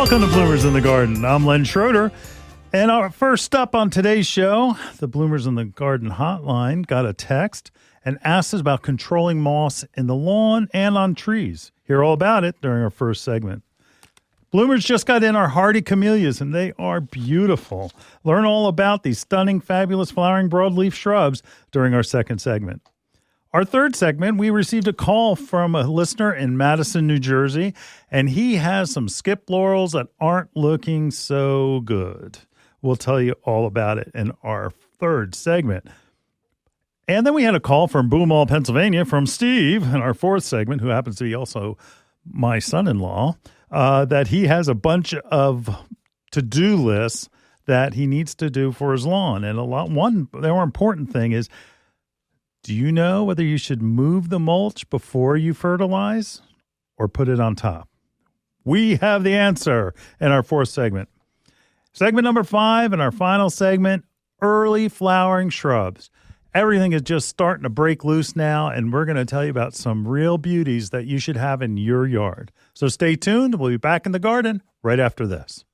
Welcome to Bloomers in the Garden. I'm Len Schroeder. And our first up on today's show, the Bloomers in the Garden hotline got a text and asked us about controlling moss in the lawn and on trees. Hear all about it during our first segment. Bloomers just got in our hardy camellias, and they are beautiful. Learn all about these stunning, fabulous flowering broadleaf shrubs during our second segment. Our third segment, we received a call from a listener in Madison, New Jersey, and he has some skip laurels that aren't looking so good. We'll tell you all about it in our third segment. And then we had a call from Boomall, Pennsylvania, from Steve in our fourth segment, who happens to be also my son-in-law, that he has a bunch of to-do lists that he needs to do for his lawn. And the more important thing is, do you know whether you should move the mulch before you fertilize or put it on top? We have the answer in our fourth segment. Segment number 5 and our final segment, early flowering shrubs. Everything is just starting to break loose now, and we're going to tell you about some real beauties that you should have in your yard. So stay tuned. We'll be back in the garden right after this.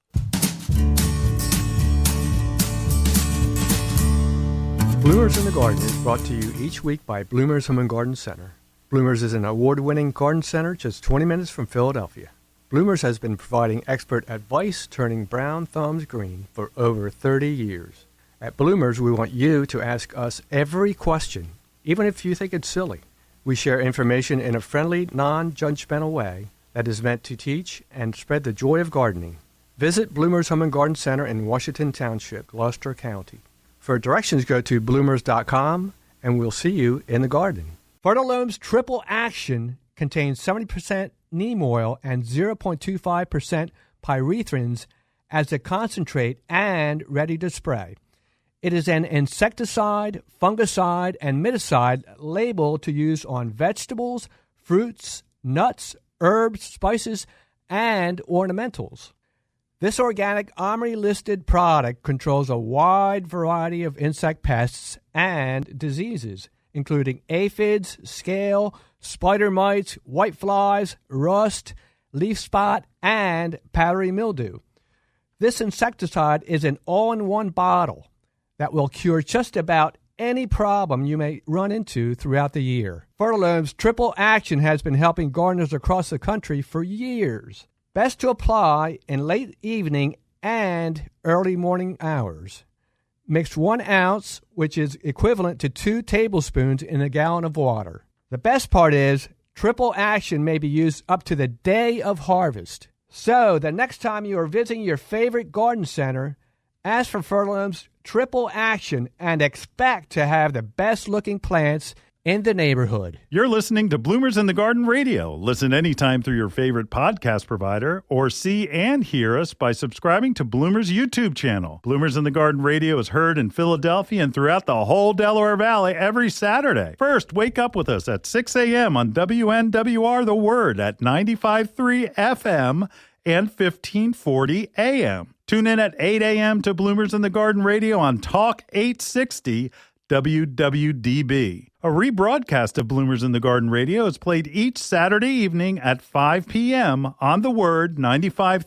Bloomers in the Garden is brought to you each week by Bloomers Home and Garden Center. Bloomers is an award-winning garden center just 20 minutes from Philadelphia. Bloomers has been providing expert advice turning brown thumbs green for over 30 years. At Bloomers, we want you to ask us every question, even if you think it's silly. We share information in a friendly, non-judgmental way that is meant to teach and spread the joy of gardening. Visit Bloomers Home and Garden Center in Washington Township, Gloucester County. For directions, go to bloomers.com, and we'll see you in the garden. Fertilome's Triple Action contains 70% neem oil and 0.25% pyrethrins as a concentrate and ready to spray. It is an insecticide, fungicide, and miticide labeled to use on vegetables, fruits, nuts, herbs, spices, and ornamentals. This organic OMRI-listed product controls a wide variety of insect pests and diseases, including aphids, scale, spider mites, whiteflies, rust, leaf spot, and powdery mildew. This insecticide is an all-in-one bottle that will cure just about any problem you may run into throughout the year. Fertilome's Triple Action has been helping gardeners across the country for years. Best to apply in late evening and early morning hours. Mix 1 ounce, which is equivalent to 2 tablespoons in a gallon of water. The best part is, Triple Action may be used up to the day of harvest. So, the next time you are visiting your favorite garden center, ask for Fertilome's Triple Action and expect to have the best-looking plants in the neighborhood. You're listening to Bloomers in the Garden Radio. Listen anytime through your favorite podcast provider or see and hear us by subscribing to Bloomers YouTube channel. Bloomers in the Garden Radio is heard in Philadelphia and throughout the whole Delaware Valley every Saturday. First, wake up with us at 6 a.m. on WNWR The Word at 95.3 FM and 1540 AM. Tune in at 8 a.m. to Bloomers in the Garden Radio on Talk 860 WWDB. A rebroadcast of Bloomers in the Garden Radio is played each Saturday evening at 5 p.m. on The Word, 95.3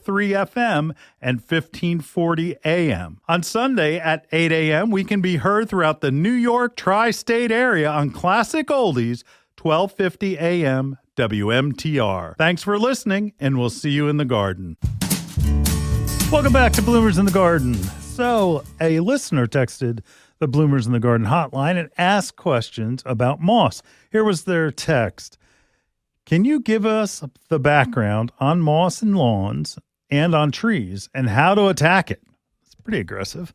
FM and 1540 AM. On Sunday at 8 a.m., we can be heard throughout the New York Tri-State Area on Classic Oldies, 1250 AM WMTR. Thanks for listening, and we'll see you in the garden. Welcome back to Bloomers in the Garden. So, a listener texted the Bloomers in the Garden hotline and asked questions about moss. Here was their text. Can you give us the background on moss in lawns and on trees and how to attack it? It's pretty aggressive.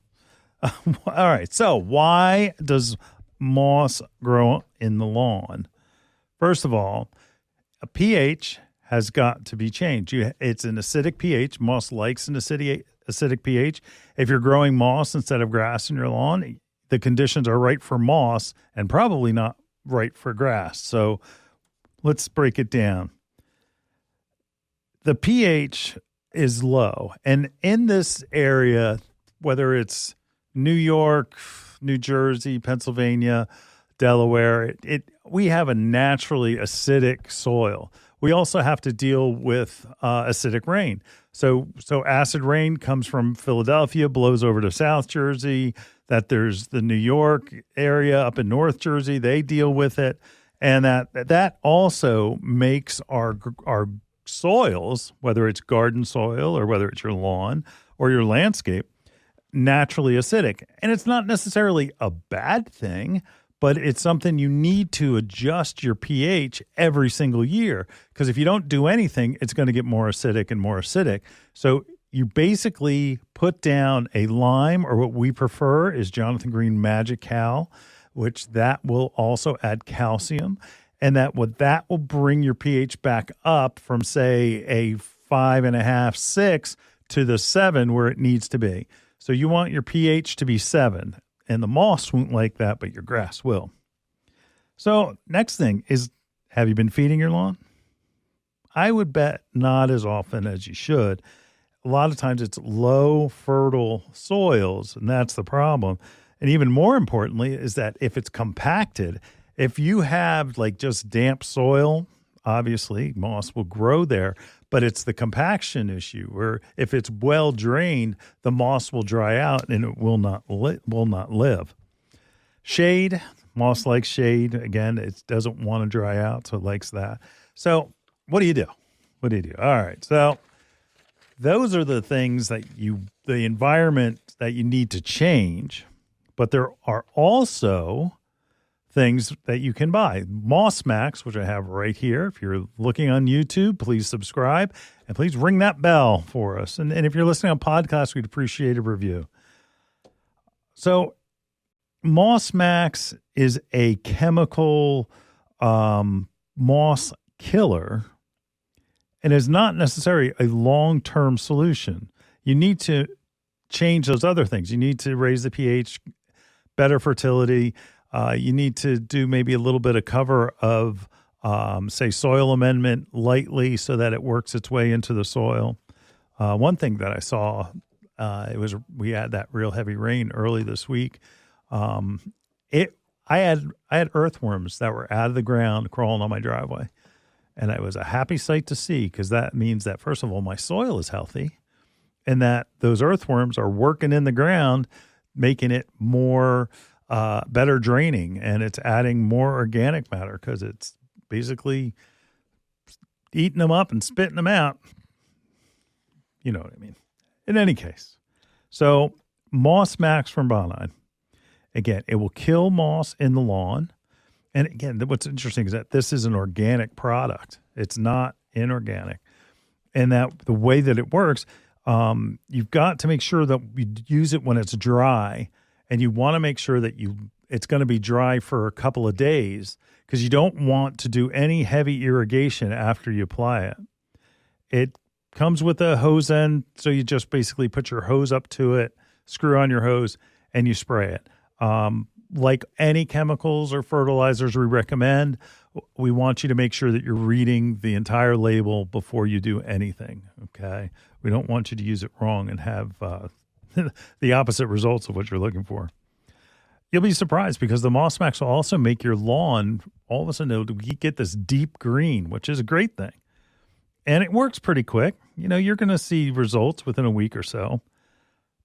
All right. So why does moss grow in the lawn? First of all, a pH has got to be changed. It's an acidic pH. Moss likes an acidic pH. If you're growing moss instead of grass in your lawn, the conditions are right for moss and probably not right for grass. So let's break it down. The pH is low. And in this area, whether it's New York, New Jersey, Pennsylvania, Delaware, we have a naturally acidic soil. we also have to deal with acidic rain. So acid rain comes from Philadelphia, blows over to South Jersey. That there's the New York area up in North Jersey. They deal with it, and that also makes our soils, whether it's garden soil or whether it's your lawn or your landscape, naturally acidic. And it's not necessarily a bad thing, but it's something you need to adjust your pH every single year, because if you don't do anything, it's going to get more acidic and more acidic. So you basically put down a lime, or what we prefer is Jonathan Green Magic Cal, which that will also add calcium, and that will bring your pH back up from, say, a 5.5, 6 to the 7 where it needs to be. So you want your pH to be 7, and the moss won't like that, but your grass will. So next thing is, have you been feeding your lawn? I would bet not as often as you should. A lot of times it's low fertile soils, and that's the problem. And even more importantly is that if it's compacted, if you have like just damp soil, obviously moss will grow there, but it's the compaction issue where if it's well drained, the moss will dry out and it will not live. Shade, moss likes shade. Again, it doesn't want to dry out, so it likes that. So what do you do? All right, so those are the things that the environment that you need to change, but there are also things that you can buy. Moss Max, which I have right here. If you're looking on YouTube, please subscribe and please ring that bell for us. And if you're listening on podcasts, we'd appreciate a review. So Moss Max is a chemical moss killer and is not necessarily a long-term solution. You need to change those other things. You need to raise the pH, better fertility. You need to do maybe a little bit of cover of, say, soil amendment lightly so that it works its way into the soil. One thing that I saw, we had that real heavy rain early this week. I had earthworms that were out of the ground crawling on my driveway, and it was a happy sight to see, because that means that, first of all, my soil is healthy, and that those earthworms are working in the ground, making it more better draining, and it's adding more organic matter because it's basically eating them up and spitting them out. You know what I mean? In any case, so Moss Max from Bonine, again, it will kill moss in the lawn. And again, what's interesting is that this is an organic product. It's not inorganic. And that the way that it works, you've got to make sure that you use it when it's dry. And you want to make sure that it's going to be dry for a couple of days, because you don't want to do any heavy irrigation after you apply it. It comes with a hose end, so you just basically put your hose up to it, screw on your hose, and you spray it. Like any chemicals or fertilizers we recommend, we want you to make sure that you're reading the entire label before you do anything, okay? We don't want you to use it wrong and have the opposite results of what you're looking for. You'll be surprised, because the Moss Max will also make your lawn, all of a sudden, it'll get this deep green, which is a great thing. And it works pretty quick. You know, you're going to see results within a week or so.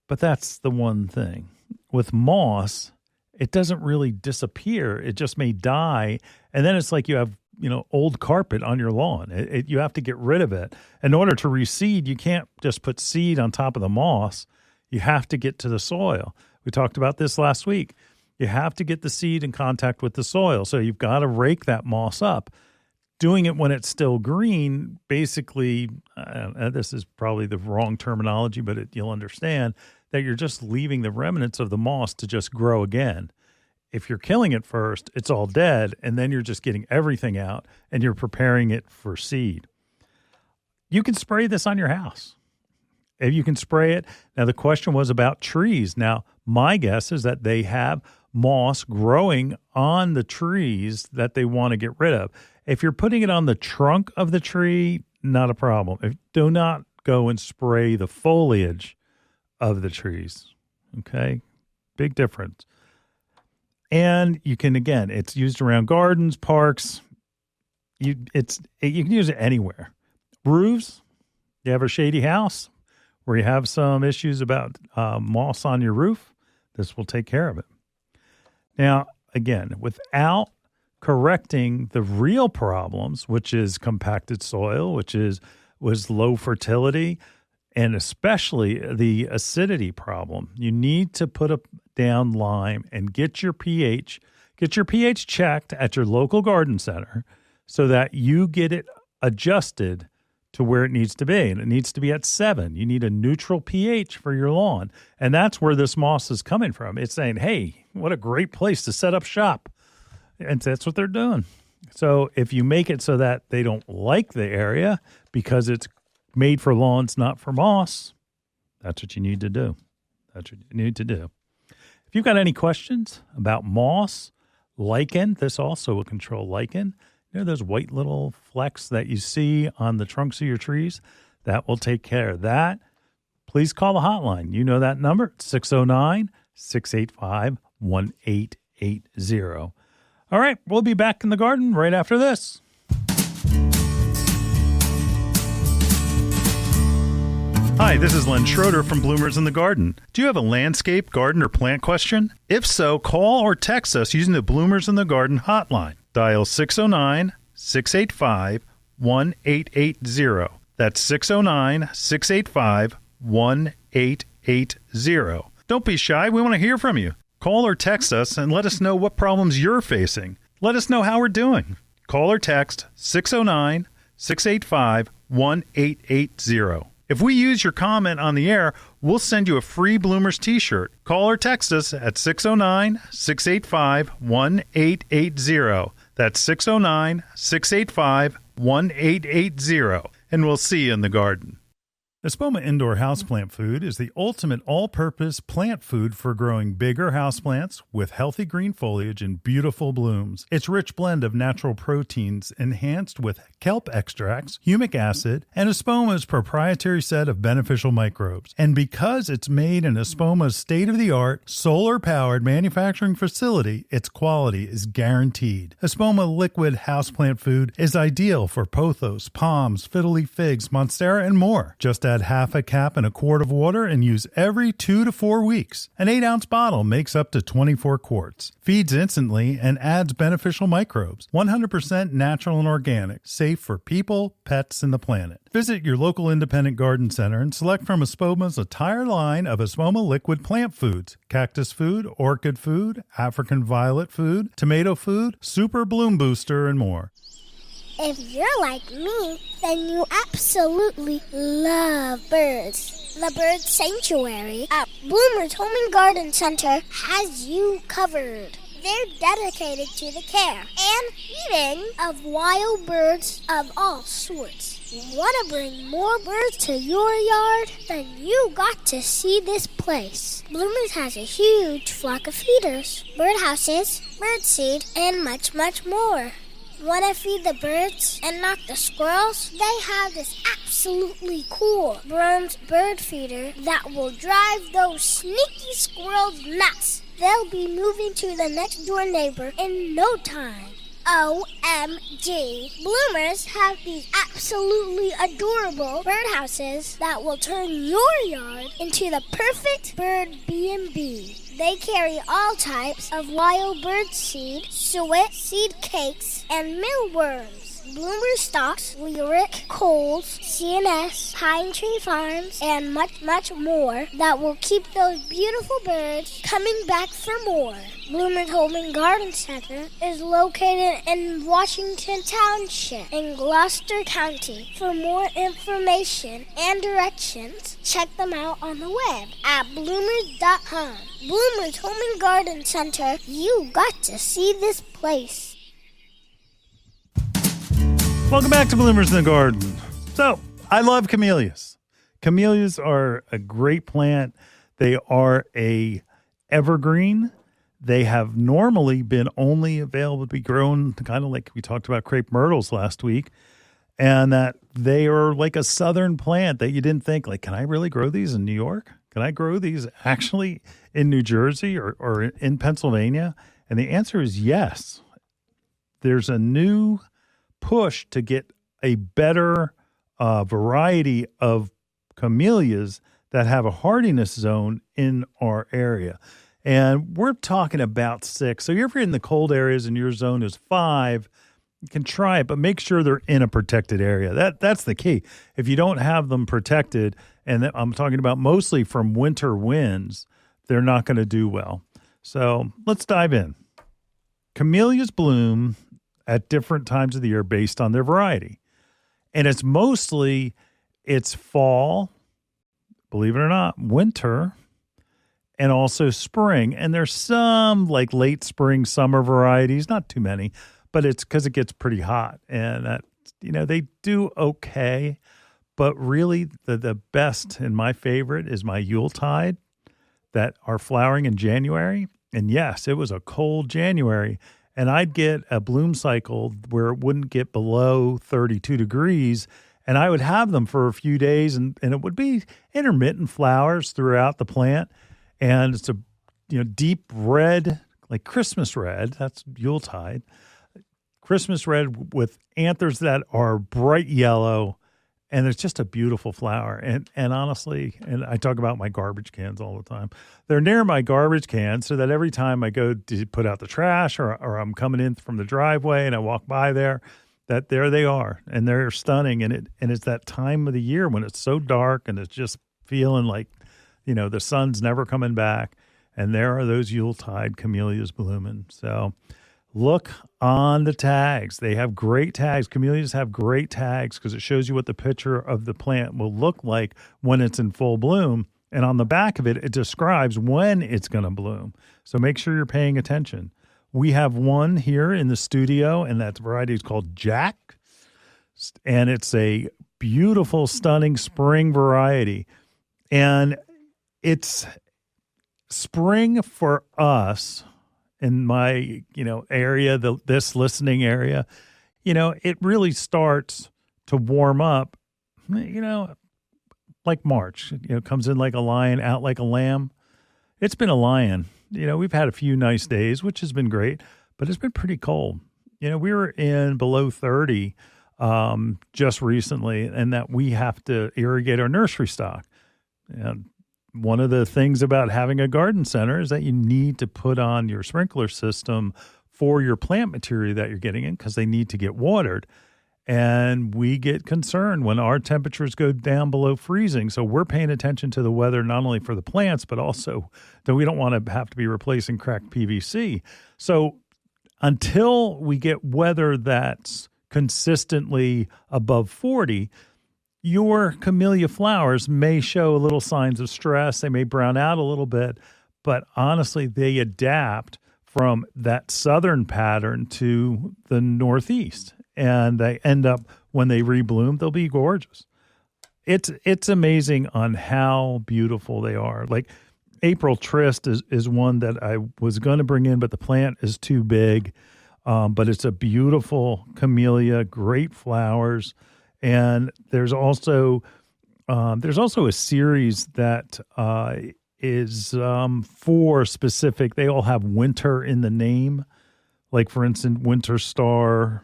But that's the one thing. With moss, it doesn't really disappear. It just may die. And then it's like you have, old carpet on your lawn. You have to get rid of it. In order to reseed, you can't just put seed on top of the moss. You have to get to the soil. We talked about this last week. You have to get the seed in contact with the soil. So you've got to rake that moss up. Doing it when it's still green, basically, this is probably the wrong terminology, but you'll understand that you're just leaving the remnants of the moss to just grow again. If you're killing it first, it's all dead, and then you're just getting everything out, and you're preparing it for seed. You can spray this on your house. If you can spray it. Now, the question was about trees. Now, my guess is that they have moss growing on the trees that they want to get rid of. If you're putting it on the trunk of the tree, not a problem. Do not go and spray the foliage of the trees. Okay? Big difference. And you can, again, it's used around gardens, parks. you can use it anywhere. Roofs, you have a shady house where you have some issues about moss on your roof, this will take care of it. Now, again, without correcting the real problems, which is compacted soil, was low fertility, and especially the acidity problem, you need to put down lime and get your pH checked at your local garden center so that you get it adjusted to where it needs to be. And it needs to be at 7. You need a neutral pH for your lawn. And that's where this moss is coming from. It's saying, hey, what a great place to set up shop. And that's what they're doing. So if you make it so that they don't like the area because it's made for lawns, not for moss, that's what you need to do. That's what you need to do. If you've got any questions about moss, lichen, this also will control lichen. You know those white little flecks that you see on the trunks of your trees? That will take care of that. Please call the hotline. You know that number. It's 609-685-1880. All right, we'll be back in the garden right after this. Hi, this is Len Schroeder from Bloomers in the Garden. Do you have a landscape, garden, or plant question? If so, call or text us using the Bloomers in the Garden hotline. Dial 609-685-1880. That's 609-685-1880. Don't be shy. We want to hear from you. Call or text us and let us know what problems you're facing. Let us know how we're doing. Call or text 609-685-1880. If we use your comment on the air, we'll send you a free Bloomers t-shirt. Call or text us at 609-685-1880. That's 609-685-1880. And we'll see you in the garden. Espoma Indoor Houseplant Food is the ultimate all-purpose plant food for growing bigger houseplants with healthy green foliage and beautiful blooms. Its rich blend of natural proteins enhanced with kelp extracts, humic acid, and Espoma's proprietary set of beneficial microbes. And because it's made in Espoma's state-of-the-art, solar-powered manufacturing facility, its quality is guaranteed. Espoma liquid houseplant food is ideal for pothos, palms, fiddle-leaf figs, monstera, and more. Just add half a cap in a quart of water and use every 2 to 4 weeks. An 8-ounce bottle makes up to 24 quarts. Feeds instantly and adds beneficial microbes. 100% natural and organic. Safe for people, pets, and the planet. Visit your local independent garden center and select from Espoma's entire line of Espoma liquid plant foods. Cactus food, orchid food, African violet food, tomato food, super bloom booster, and more. If you're like me, then you absolutely love birds. The Bird Sanctuary at Bloomer's Home and Garden Center has you covered. They're dedicated to the care and feeding of wild birds of all sorts. Want to bring more birds to your yard? Then you got to see this place. Bloomers has a huge flock of feeders, birdhouses, birdseed, and much, much more. Want to feed the birds and not the squirrels? They have this absolutely cool bronze bird feeder that will drive those sneaky squirrels nuts. They'll be moving to the next door neighbor in no time. OMG. Bloomers have these absolutely adorable birdhouses that will turn your yard into the perfect bird B&B. They carry all types of wild bird seed, suet, seed cakes, and mealworms. Bloomer stocks, Lyric, Coles, CNS, Pine Tree Farms, and much, much more that will keep those beautiful birds coming back for more. Bloomer's Home and Garden Center is located in Washington Township in Gloucester County. For more information and directions, check them out on the web at bloomers.com. Bloomer's Home and Garden Center, you got to see this place. Welcome back to Bloomers in the Garden. So, I love camellias. Camellias are a great plant. They are a evergreen. They have normally been only available to be grown kind of like we talked about crepe myrtles last week, and that they are like a southern plant that you didn't think, like, can I really grow these in New York? Can I grow these actually in New Jersey or in Pennsylvania? And the answer is yes. There's a new push to get a better variety of camellias that have a hardiness zone in our area. And we're talking about 6. So if you're in the cold areas and your zone is 5, you can try it, but make sure they're in a protected area. That's the key. If you don't have them protected, and I'm talking about mostly from winter winds, they're not going to do well. So let's dive in. Camellias bloom at different times of the year based on their variety. And it's fall, believe it or not, winter, and also spring. And there's some like late spring, summer varieties, not too many, but it's because it gets pretty hot. And that, they do okay. But really the best and my favorite is my Yuletide that are flowering in January. And yes, it was a cold January. And I'd get a bloom cycle where it wouldn't get below 32 degrees. And I would have them for a few days, and it would be intermittent flowers throughout the plant. And it's a deep red, like Christmas red. That's Yuletide. Christmas red with anthers that are bright yellow. And it's just a beautiful flower. And honestly, and I talk about my garbage cans all the time. They're near my garbage cans so that every time I go to put out the trash or I'm coming in from the driveway and I walk by there, that there they are. And they're stunning. And it's that time of the year when it's so dark and it's just feeling like, the sun's never coming back. And there are those Yuletide camellias blooming. So look on the tags. They have great tags. Camellias have great tags because it shows you what the picture of the plant will look like when it's in full bloom. And on the back of it, it describes when it's going to bloom. So make sure you're paying attention. We have one here in the studio, and that variety is called Jack. And it's a beautiful, stunning spring variety. And it's spring for us in my, area, this listening area, it really starts to warm up, like March, comes in like a lion, out like a lamb. It's been a lion. We've had a few nice days, which has been great, but it's been pretty cold. We were in below 30 just recently, and that we have to irrigate our nursery stock. And one of the things about having a garden center is that you need to put on your sprinkler system for your plant material that you're getting in because they need to get watered. And we get concerned when our temperatures go down below freezing. So we're paying attention to the weather, not only for the plants, but also that we don't want to have to be replacing cracked PVC. So until we get weather that's consistently above 40, your camellia flowers may show a little signs of stress. They may brown out a little bit, but honestly, they adapt from that southern pattern to the northeast. And they end up, when they rebloom, they'll be gorgeous. It's amazing on how beautiful they are. Like April Tryst is one that I was going to bring in, but the plant is too big. But it's a beautiful camellia, great flowers. And there's also a series that is for specific. They all have winter in the name, like for instance, Winter Star,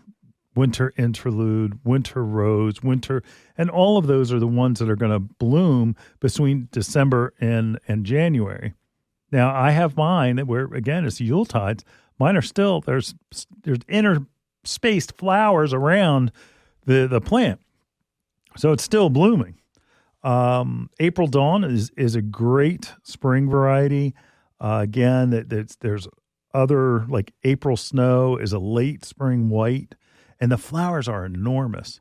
Winter Interlude, Winter Rose, Winter, and all of those are the ones that are going to bloom between December and January. Now I have mine where again it's Yuletides. Mine are still there's interspaced flowers around the plant. So it's still blooming. April Dawn is a great spring variety. Again, there's other, like April Snow is a late spring white, and the flowers are enormous.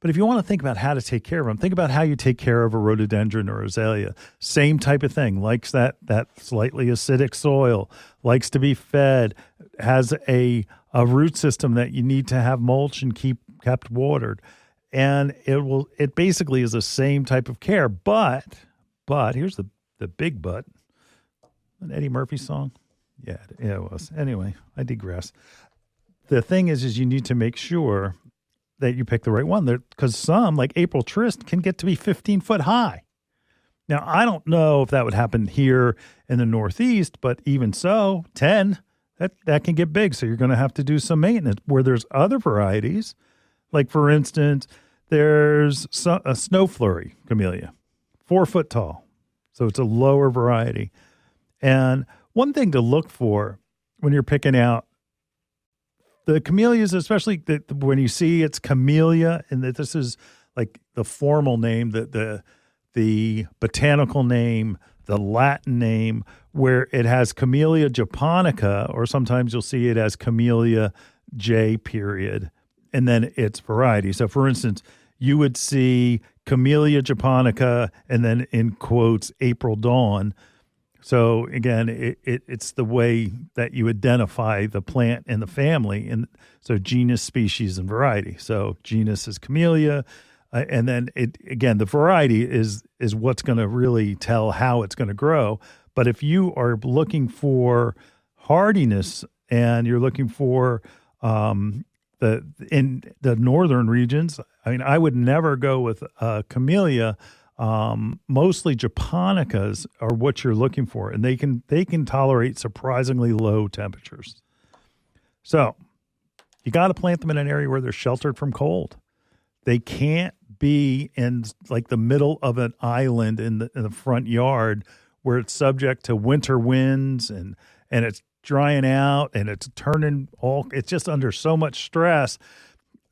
But if you want to think about how to take care of them, think about how you take care of a rhododendron or azalea. Same type of thing, likes that slightly acidic soil, likes to be fed, has a root system that you need to have mulch and kept watered. And it basically is the same type of care, but here's the big but. An Eddie Murphy song? Yeah, it was. Anyway, I digress. The thing is you need to make sure that you pick the right one, because some, like April Tryst, can get to be 15 foot high. Now, I don't know if that would happen here in the Northeast, but even so, 10, that can get big. So you're going to have to do some maintenance, where there's other varieties Like, for instance, there's a snow flurry camellia, 4 foot tall. So it's a lower variety. And one thing to look for when you're picking out the camellias, especially when you see it's camellia, and that this is like the formal name, the botanical name, the Latin name, where it has Camellia japonica, or sometimes you'll see it as Camellia J period, and then its variety. So, for instance, you would see Camellia japonica and then in quotes April Dawn. So again, it's the way that you identify the plant and the family, and so genus, species, and variety. So genus is Camellia, and then the variety is what's going to really tell how it's going to grow. But if you are looking for hardiness and you're looking for in the northern regions, I mean, I would never go with Camellia. Mostly japonicas are what you're looking for, and they can tolerate surprisingly low temperatures. So you got to plant them in an area where they're sheltered from cold. They can't be in like the middle of an island in the front yard where it's subject to winter winds and it's drying out and it's it's just under so much stress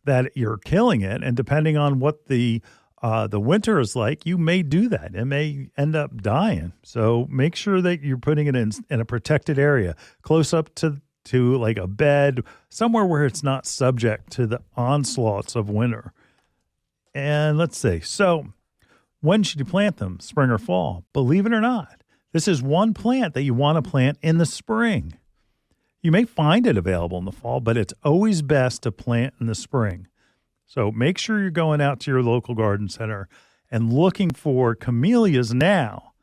that you're killing it. And depending on what the winter is like, you may do that. It may end up dying. So make sure that you're putting it in a protected area, close up to like a bed, somewhere where it's not subject to the onslaughts of winter. And let's see. So when should you plant them, spring or fall? Believe it or not, this is one plant that you want to plant in the spring. You may find it available in the fall, but it's always best to plant in the spring. So make sure you're going out to your local garden center and looking for camellias now.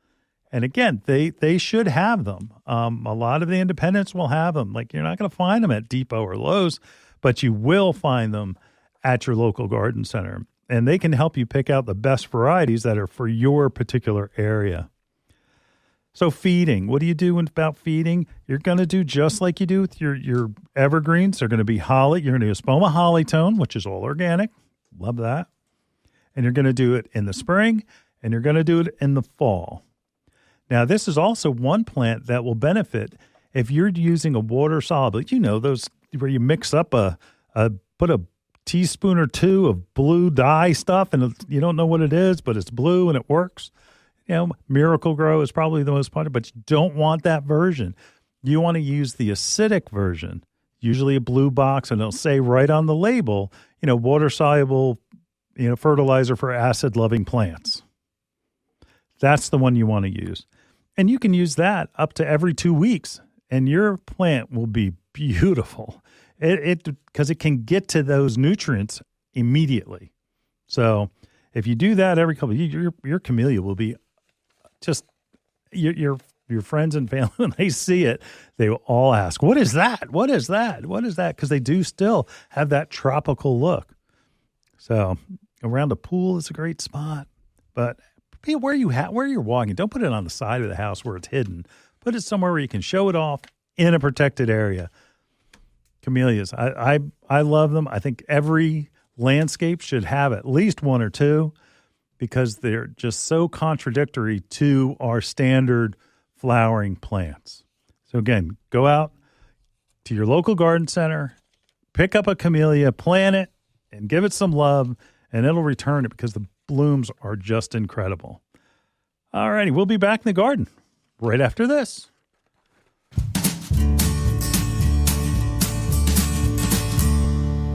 And again, they should have them. A lot of the independents will have them. Like, you're not going to find them at Depot or Lowe's, but you will find them at your local garden center. And they can help you pick out the best varieties that are for your particular area. So feeding, what do you do about feeding? You're going to do just like you do with your evergreens. They're going to be holly. You're going to do Espoma Hollytone, which is all organic. Love that. And you're going to do it in the spring, and you're going to do it in the fall. Now, this is also one plant that will benefit if you're using a water soluble. You know, those where you mix up put a teaspoon or two of blue dye stuff, and you don't know what it is, but it's blue and it works. You know, Miracle Grow is probably the most popular, but you don't want that version. You want to use the acidic version, usually a blue box, and it'll say right on the label, water-soluble, fertilizer for acid-loving plants. That's the one you want to use. And you can use that up to every 2 weeks, and your plant will be beautiful. Because it can get to those nutrients immediately. So if you do that every couple of years, your camellia will be just your friends and family, when they see it, they will all ask, what is that? What is that? What is that? Because they do still have that tropical look. So around a pool is a great spot. But where you're walking, don't put it on the side of the house where it's hidden. Put it somewhere where you can show it off in a protected area. Camellias, I love them. I think every landscape should have at least one or two because they're just so contradictory to our standard flowering plants. So again, go out to your local garden center, pick up a camellia, plant it, and give it some love, and it'll return it because the blooms are just incredible. All righty, we'll be back in the garden right after this.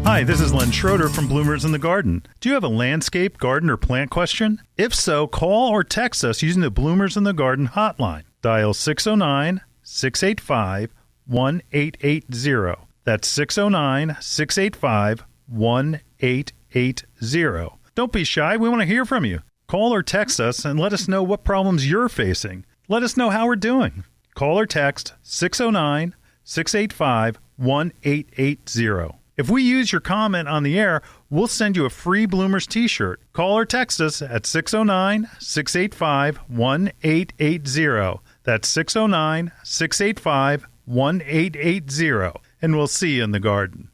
Hi, this is Len Schroeder from Bloomers in the Garden. Do you have a landscape, garden, or plant question? If so, call or text us using the Bloomers in the Garden hotline. Dial 609-685-1880. That's 609-685-1880. Don't be shy. We want to hear from you. Call or text us and let us know what problems you're facing. Let us know how we're doing. Call or text 609-685-1880. If we use your comment on the air, we'll send you a free Bloomers t-shirt. Call or text us at 609-685-1880. That's 609-685-1880. And we'll see you in the garden.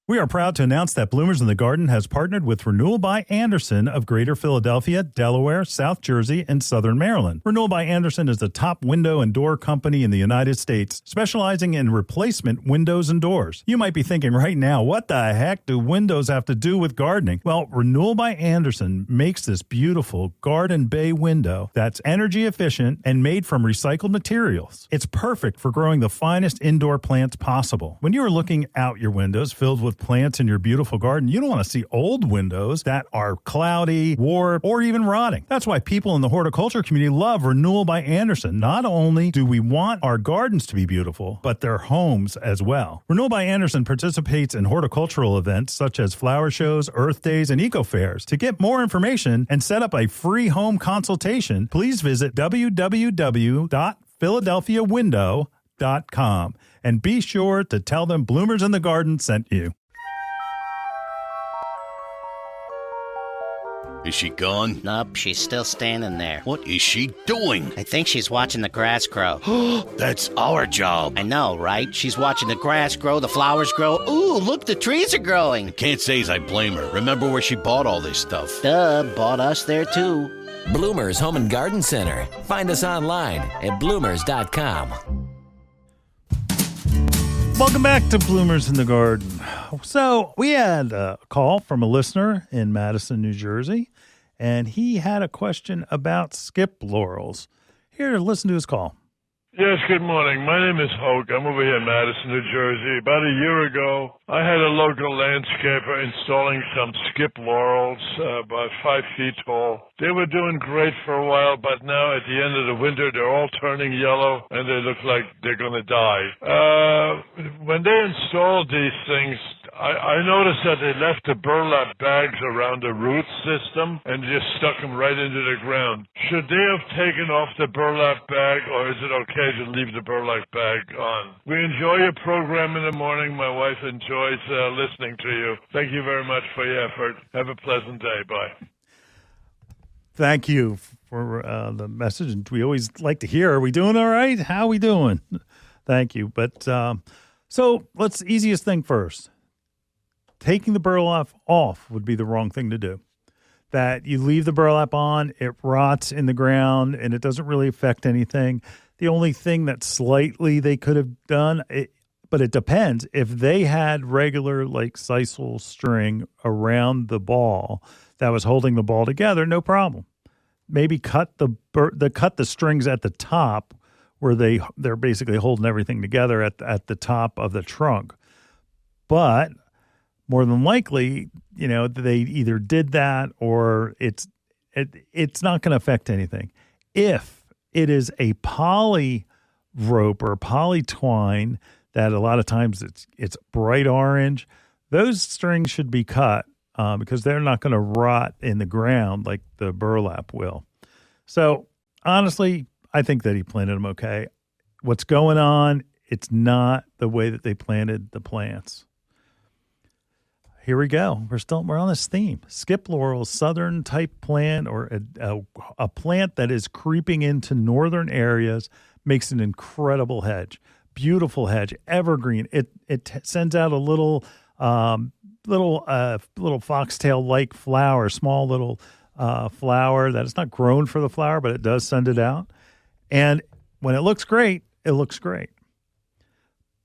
We are proud to announce that Bloomers in the Garden has partnered with Renewal by Andersen of Greater Philadelphia, Delaware, South Jersey, and Southern Maryland. Renewal by Andersen is the top window and door company in the United States, specializing in replacement windows and doors. You might be thinking right now, what the heck do windows have to do with gardening? Well, Renewal by Andersen makes this beautiful garden bay window that's energy efficient and made from recycled materials. It's perfect for growing the finest indoor plants possible. When you are looking out your windows filled with plants in your beautiful garden, you don't want to see old windows that are cloudy, warped, or even rotting. That's why people in the horticulture community love Renewal by Andersen. Not only do we want our gardens to be beautiful, but their homes as well. Renewal by Andersen participates in horticultural events such as flower shows, earth days, and eco fairs. To get more information and set up a free home consultation, please visit www.philadelphiawindow.com and be sure to tell them Bloomers in the Garden sent you. Is she gone? Nope, she's still standing there. What is she doing? I think she's watching the grass grow. That's our job. I know, right? She's watching the grass grow, the flowers grow. Ooh, look, the trees are growing. Can't say as I blame her. Remember where she bought all this stuff. Duh, bought us there too. Bloomers Home and Garden Center. Find us online at bloomers.com. Welcome back to Bloomers in the Garden. So we had a call from a listener in Madison, New Jersey, and he had a question about skip laurels. Here, listen to his call. Yes, good morning. My name is Hoke. I'm over here in Madison, New Jersey. About a year ago, I had a local landscaper installing some skip laurels, about 5 feet tall. They were doing great for a while, but now at the end of the winter, they're all turning yellow, and they look like they're going to die. When they installed these things, I noticed that they left the burlap bags around the root system and just stuck them right into the ground. Should they have taken off the burlap bag, or is it okay to leave the burlap bag on? We enjoy your program in the morning. My wife enjoys listening to you. Thank you very much for your effort. Have a pleasant day. Bye. Thank you for the message. And we always like to hear, are we doing all right? How are we doing? Thank you. But so let's easiest thing first. Taking the burlap off would be the wrong thing to do. That you leave the burlap on, it rots in the ground, and it doesn't really affect anything. The only thing that slightly they could have done, but it depends. If they had regular like sisal string around the ball that was holding the ball together, no problem. Maybe cut the strings at the top where they're basically holding everything together at the top of the trunk. But more than likely, they either did that or it's not going to affect anything. If it is a poly rope or poly twine that a lot of times it's bright orange, those strings should be cut because they're not going to rot in the ground like the burlap will. So honestly, I think that he planted them okay. What's going on, it's not the way that they planted the plants. Here we go. We're on this theme. Skip laurel, southern type plant, or a plant that is creeping into northern areas, makes an incredible hedge. Beautiful hedge, evergreen. It sends out a little foxtail-like flower, small little flower that is not grown for the flower, but it does send it out. And when it looks great, it looks great.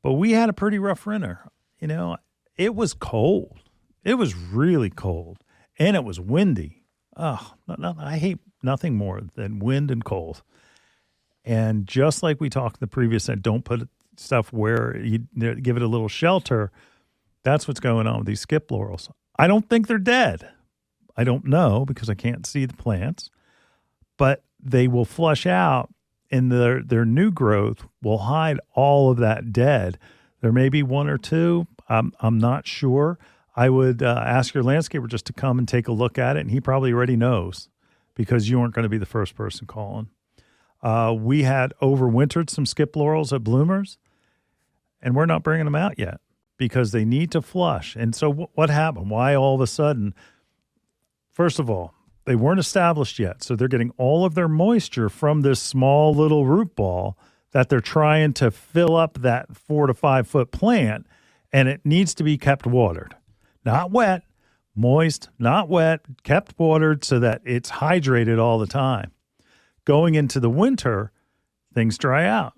But we had a pretty rough winter. It was cold. It was really cold, and it was windy. Oh, I hate nothing more than wind and cold. And just like we talked in the previous set, don't put stuff where you give it a little shelter. That's what's going on with these skip laurels. I don't think they're dead. I don't know because I can't see the plants, but they will flush out, and their new growth will hide all of that dead. There may be one or two. I'm not sure. I would ask your landscaper just to come and take a look at it, and he probably already knows because you aren't going to be the first person calling. We had overwintered some skip laurels at Bloomers, and we're not bringing them out yet because they need to flush. And so what happened? Why all of a sudden? First of all, they weren't established yet, so they're getting all of their moisture from this small little root ball that they're trying to fill up that 4 to 5 foot plant. and it needs to be kept watered. Not wet, moist, not wet, kept watered so that it's hydrated all the time. Going into the winter, things dry out.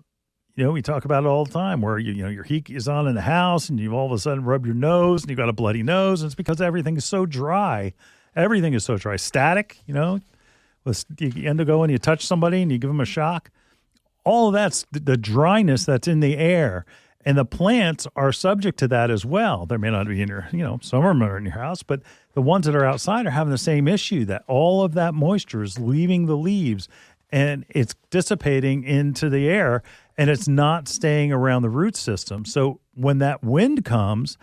We talk about it all the time where, your heat is on in the house and you all of a sudden rub your nose and you've got a bloody nose. And it's because everything is so dry. Everything is so dry. Static, you end up going, you touch somebody and you give them a shock. All of that's the dryness that's in the air. And the plants are subject to that as well. They may not be in your, some of them are in your house, but the ones that are outside are having the same issue, that all of that moisture is leaving the leaves and it's dissipating into the air and it's not staying around the root system. So when that wind comes,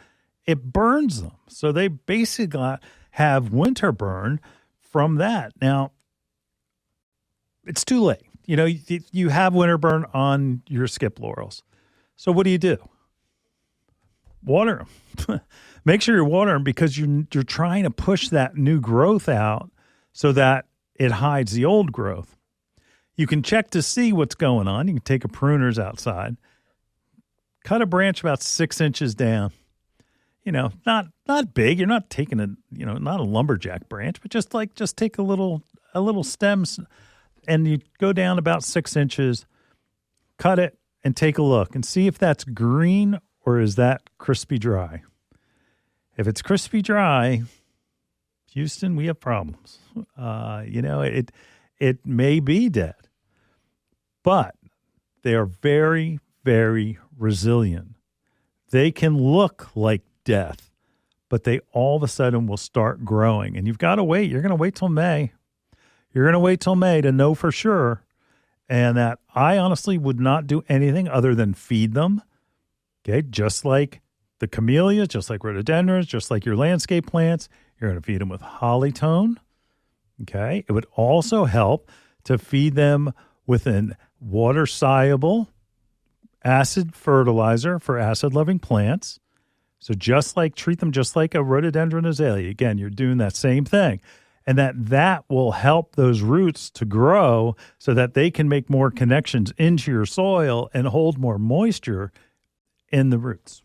it burns them. So they basically have winter burn from that. Now, it's too late. You have winter burn on your skip laurels. So what do? Water them. Make sure you're watering them because you're trying to push that new growth out so that it hides the old growth. You can check to see what's going on. You can take a pruner's outside, cut a branch about 6 inches down. Not big. You're not taking not a lumberjack branch, but just take a little stem, and you go down about 6 inches, cut it, and take a look and see if that's green or is that crispy dry. If it's crispy dry, Houston, we have problems. It may be dead, but they are very, very resilient. They can look like death, but they all of a sudden will start growing. And you've got to wait. You're going to wait till May. You're going to wait till May to know for sure. And that I honestly would not do anything other than feed them. Okay, just like the camellias, just like rhododendrons, just like your landscape plants, you're going to feed them with Hollytone. Okay, it would also help to feed them with a water-soluble acid fertilizer for acid-loving plants. So treat them just like a rhododendron azalea. Again, you're doing that same thing. And that will help those roots to grow so that they can make more connections into your soil and hold more moisture in the roots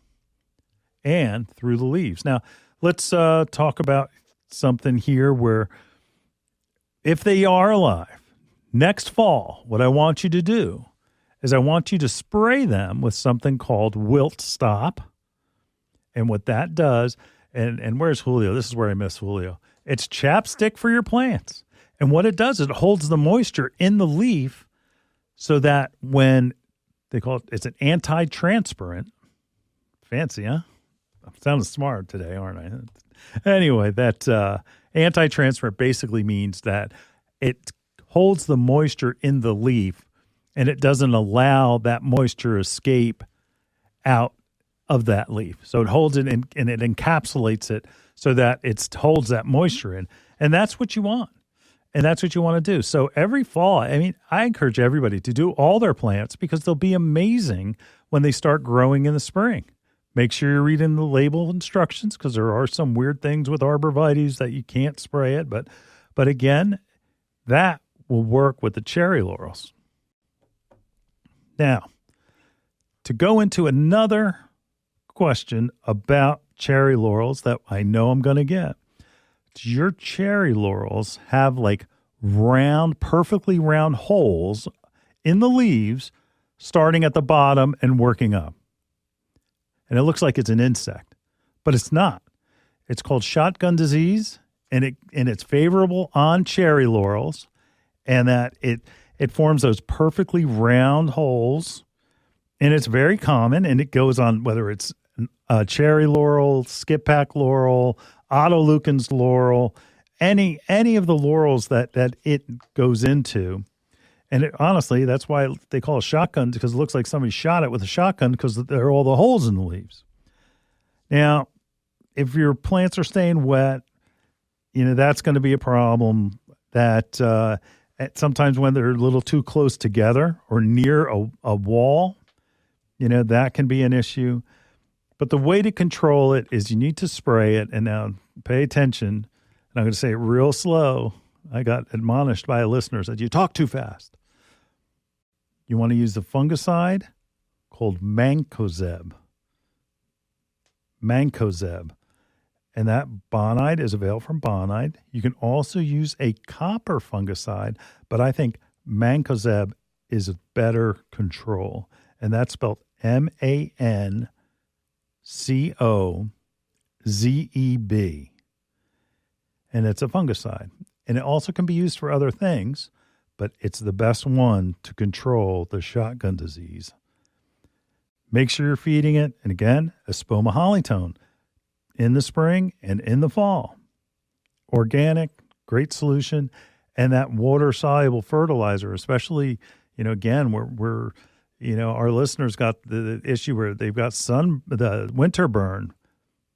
and through the leaves. Now, let's talk about something here where if they are alive, next fall, what I want you to do is I want you to spray them with something called Wilt Stop. And what that does, and where's Julio? This is where I miss Julio. It's chapstick for your plants. And what it does is it holds the moisture in the leaf so that when they call it's an anti-transparent. Fancy, huh? I'm sounding smart today, aren't I? Anyway, that anti-transparent basically means that it holds the moisture in the leaf and it doesn't allow that moisture escape out of that leaf. So it holds it in, and it encapsulates it so that it holds that moisture in. And that's what you want. And that's what you want to do. So every fall, I encourage everybody to do all their plants because they'll be amazing when they start growing in the spring. Make sure you're reading the label instructions because there are some weird things with arborvitaes that you can't spray it. But again, that will work with the cherry laurels. Now, to go into another question about cherry laurels that I know I'm going to get. Do your cherry laurels have like perfectly round holes in the leaves starting at the bottom and working up? And it looks like it's an insect, but it's not. It's called shotgun disease, and it's favorable on cherry laurels, and that it forms those perfectly round holes, and it's very common, and it goes on whether it's cherry laurel, skip-pack laurel, autoleucans laurel, any of the laurels that it goes into. And honestly, that's why they call it shotgun, because it looks like somebody shot it with a shotgun because there are all the holes in the leaves. Now, if your plants are staying wet, that's going to be a problem. That sometimes when they're a little too close together or near a wall, that can be an issue. But the way to control it is you need to spray it. And now pay attention. And I'm going to say it real slow. I got admonished by a listener that you talk too fast. You want to use the fungicide called Mancozeb. mancozeb. And that bonide is available from Bonide. You can also use a copper fungicide, but I think mancozeb is a better control. And that's spelled MANCOZEB. And it's a fungicide. And it also can be used for other things, but it's the best one to control the shotgun disease. Make sure you're feeding it. And again, Espoma Hollytone in the spring and in the fall. Organic, great solution. And that water-soluble fertilizer, especially, again, we're our listeners got the issue where they've got the winter burn.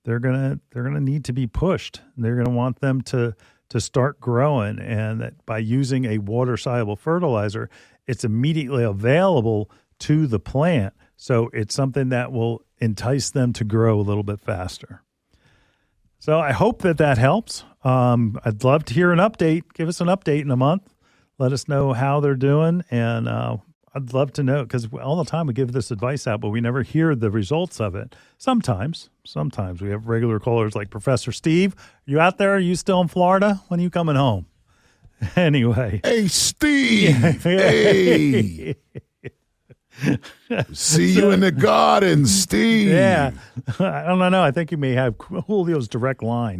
They're gonna need to be pushed. They're gonna want them to start growing, and that by using a water-soluble fertilizer, it's immediately available to the plant. So it's something that will entice them to grow a little bit faster. So I hope that helps. I'd love to hear an update. Give us an update in a month. Let us know how they're doing, and I'd love to know, because all the time we give this advice out, but we never hear the results of it. Sometimes we have regular callers like Professor Steve. Are you out there? Are you still in Florida? When are you coming home? Anyway. Hey, Steve. Hey. See you in the garden, Steve. Yeah. I don't know. I think you may have Julio's direct line.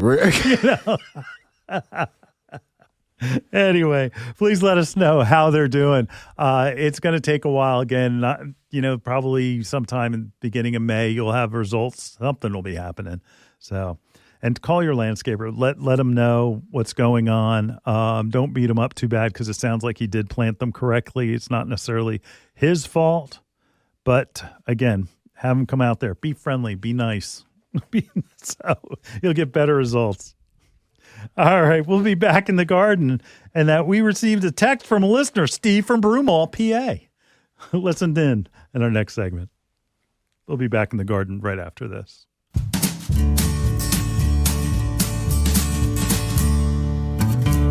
Anyway, please let us know how they're doing. It's going to take a while. Again, probably sometime in the beginning of May, you'll have results. Something will be happening. So, and call your landscaper. Let them know what's going on. Don't beat him up too bad, because it sounds like he did plant them correctly. It's not necessarily his fault. But again, have him come out there. Be friendly. Be nice. So you'll get better results. All right, we'll be back in the garden. And that we received a text from a listener, Steve from Broomall, PA. Listen in our next segment. We'll be back in the garden right after this.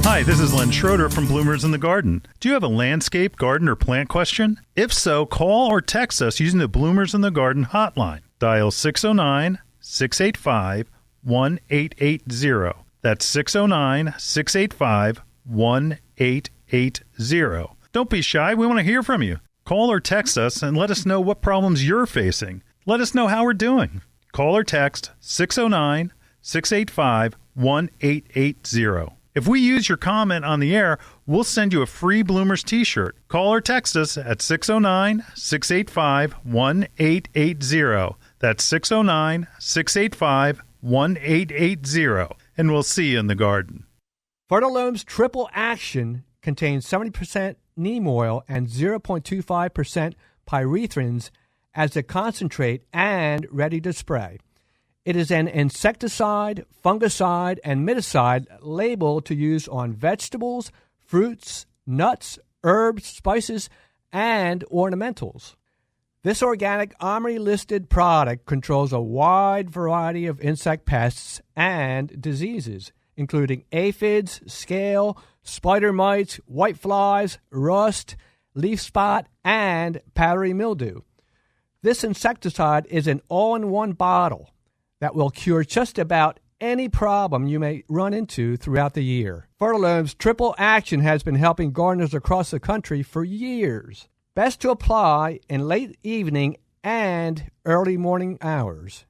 Hi, this is Len Schroeder from Bloomers in the Garden. Do you have a landscape, garden, or plant question? If so, call or text us using the Bloomers in the Garden hotline. Dial 609-685-1880. That's 609-685-1880. Don't be shy. We want to hear from you. Call or text us and let us know what problems you're facing. Let us know how we're doing. Call or text 609-685-1880. If we use your comment on the air, we'll send you a free Bloomers t-shirt. Call or text us at 609-685-1880. That's 609-685-1880. And we'll see you in the garden. Fertilome's Triple Action contains 70% neem oil and 0.25% pyrethrins as a concentrate and ready to spray. It is an insecticide, fungicide, and miticide labeled to use on vegetables, fruits, nuts, herbs, spices, and ornamentals. This organic OMRI-listed product controls a wide variety of insect pests and diseases, including aphids, scale, spider mites, whiteflies, rust, leaf spot, and powdery mildew. This insecticide is an all-in-one bottle that will cure just about any problem you may run into throughout the year. Fertilome's Triple Action has been helping gardeners across the country for years. Best to apply in late evening and early morning hours.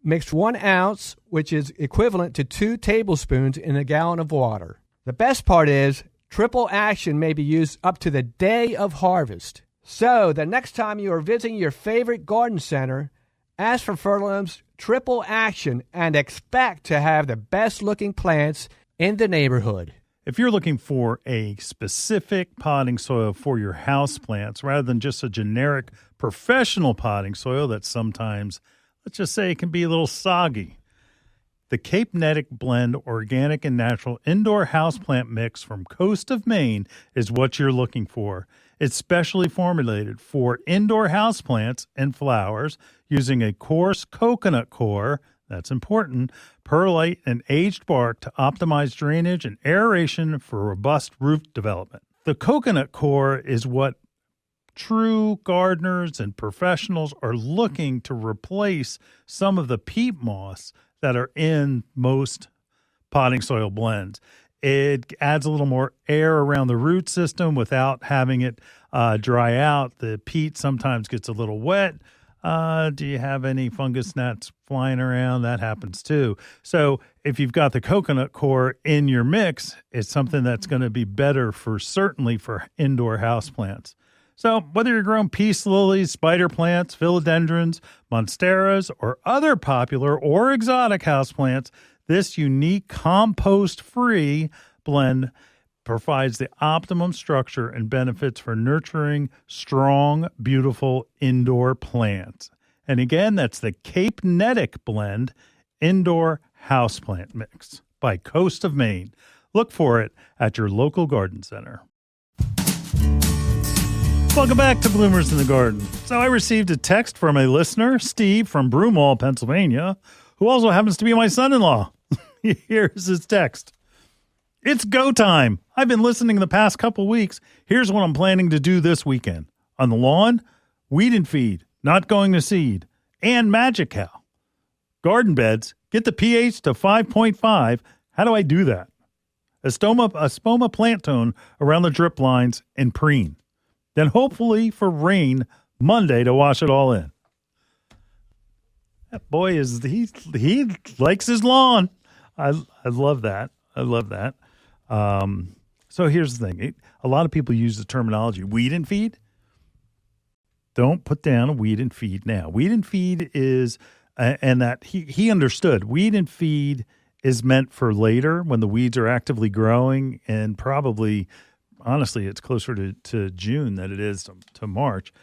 Mix 1 ounce, which is equivalent to 2 tablespoons in a gallon of water. The best part is Triple Action may be used up to the day of harvest. So the next time you are visiting your favorite garden center, ask for Fertilome's Triple Action and expect to have the best-looking plants in the neighborhood. If you're looking for a specific potting soil for your house plants, rather than just a generic professional potting soil that sometimes, let's just say, it can be a little soggy, the Cape Netic Blend Organic and Natural Indoor Houseplant Mix from Coast of Maine is what you're looking for. It's specially formulated for indoor houseplants and flowers using a coarse coconut core, that's important, perlite, and aged bark to optimize drainage and aeration for robust root development. The coconut core is what true gardeners and professionals are looking to replace some of the peat moss that are in most potting soil blends. It adds a little more air around the root system without having it dry out. The peat sometimes gets a little wet. Do you have any fungus gnats flying around? That happens too. So if you've got the coconut coir in your mix, it's something that's going to be better certainly for indoor houseplants. So whether you're growing peace lilies, spider plants, philodendrons, monsteras, or other popular or exotic houseplants, this unique compost-free blend provides the optimum structure and benefits for nurturing strong, beautiful indoor plants. And again, that's the Cape Netic Blend Indoor Houseplant Mix by Coast of Maine. Look for it at your local garden center. Welcome back to Bloomers in the Garden. So I received a text from a listener, Steve from Broomall, Pennsylvania, who also happens to be my son-in-law. Here's his text. It's go time. I've been listening the past couple weeks. Here's what I'm planning to do this weekend. On the lawn, weed and feed, not going to seed, and Magic Cow. Garden beds, get the pH to 5.5. How do I do that? Espoma plant tone around the drip lines and preen. Then hopefully for rain Monday to wash it all in. That boy he likes his lawn. I love that. I love that. So here's the thing. A lot of people use the terminology weed and feed. Don't put down a weed and feed now. Weed and feed is, and that he understood, weed and feed is meant for later when the weeds are actively growing, and probably, honestly, it's closer to June than it is to March.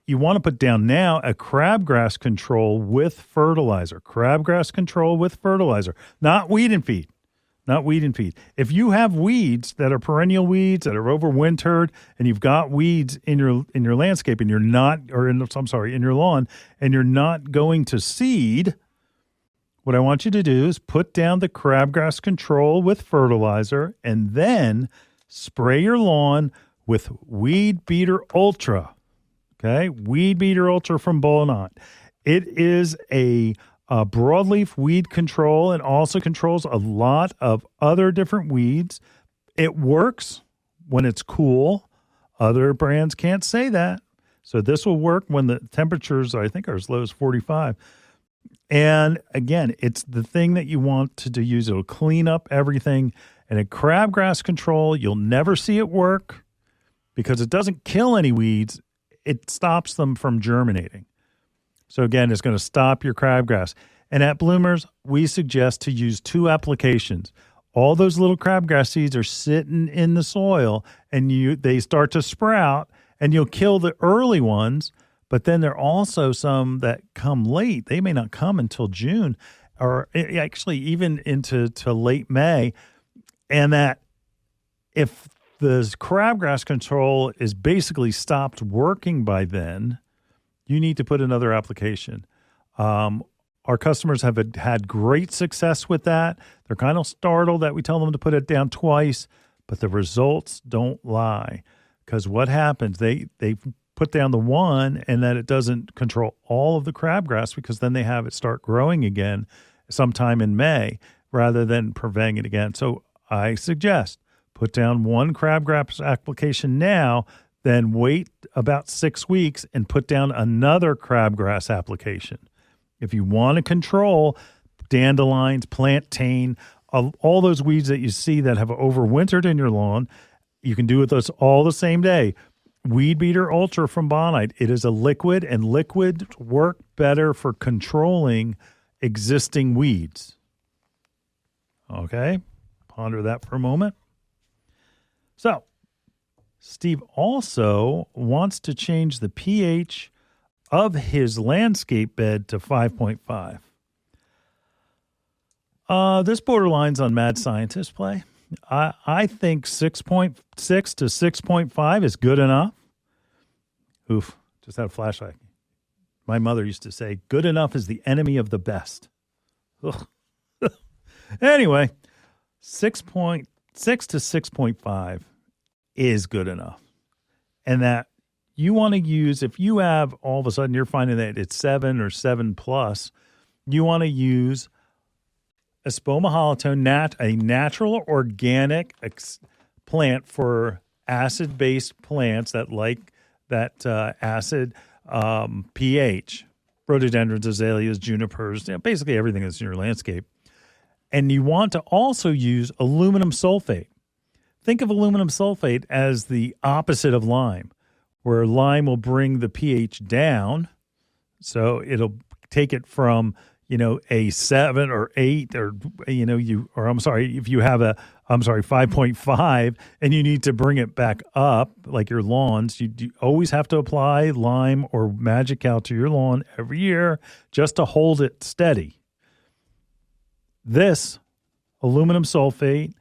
You want to put down now a crabgrass control with fertilizer. Crabgrass control with fertilizer, not weed and feed. Not weed and feed. If you have weeds that are perennial weeds that are overwintered, and you've got weeds in your landscape, and you're not, or in your lawn, and you're not going to seed, what I want you to do is put down the crabgrass control with fertilizer, and then spray your lawn with Weed Beater Ultra. Okay, Weed Beater Ultra from Bollinot. It is a broadleaf weed control and also controls a lot of other different weeds. It works when it's cool. Other brands can't say that. So this will work when the temperatures, I think, are as low as 45. And again, it's the thing that you want to use. It'll clean up everything. And a crabgrass control, you'll never see it work because it doesn't kill any weeds. It stops them from germinating. So again, it's going to stop your crabgrass. And at Bloomers, we suggest to use 2 applications. All those little crabgrass seeds are sitting in the soil, and they start to sprout, and you'll kill the early ones. But then there are also some that come late. They may not come until June, or actually even into late May. And that if the crabgrass control is basically stopped working by then, you need to put another application. Our customers have had great success with that. They're kind of startled that we tell them to put it down twice, but the results don't lie. Because what happens, they put down the one, and then it doesn't control all of the crabgrass, because then they have it start growing again sometime in May rather than preventing it again. So I suggest put down one crabgrass application now, then wait about 6 weeks and put down another crabgrass application. If you want to control dandelions, plantain, all those weeds that you see that have overwintered in your lawn, you can do it those all the same day. Weed Beater Ultra from Bonite. It is a liquid, and liquids work better for controlling existing weeds. Okay, ponder that for a moment. So, Steve also wants to change the pH of his landscape bed to 5.5. This borderlines on mad scientist play. I think 6.6 to 6.5 is good enough. Oof, just had a flashback. My mother used to say, good enough is the enemy of the best. Anyway, 6.6 to 6.5 is good enough. And that you want to use, if you have all of a sudden you're finding that it's 7 or 7 plus, you want to use Espoma Hollytone, a natural organic plant for acid-based plants that like that acid pH, rhododendrons, azaleas, junipers, basically everything that's in your landscape. And you want to also use aluminum sulfate. Think of aluminum sulfate as the opposite of lime, where lime will bring the pH down. So it'll take it from, a 7 or 8 or, if you have 5.5 and you need to bring it back up like your lawns, you always have to apply lime or Magical to your lawn every year just to hold it steady. This aluminum sulfate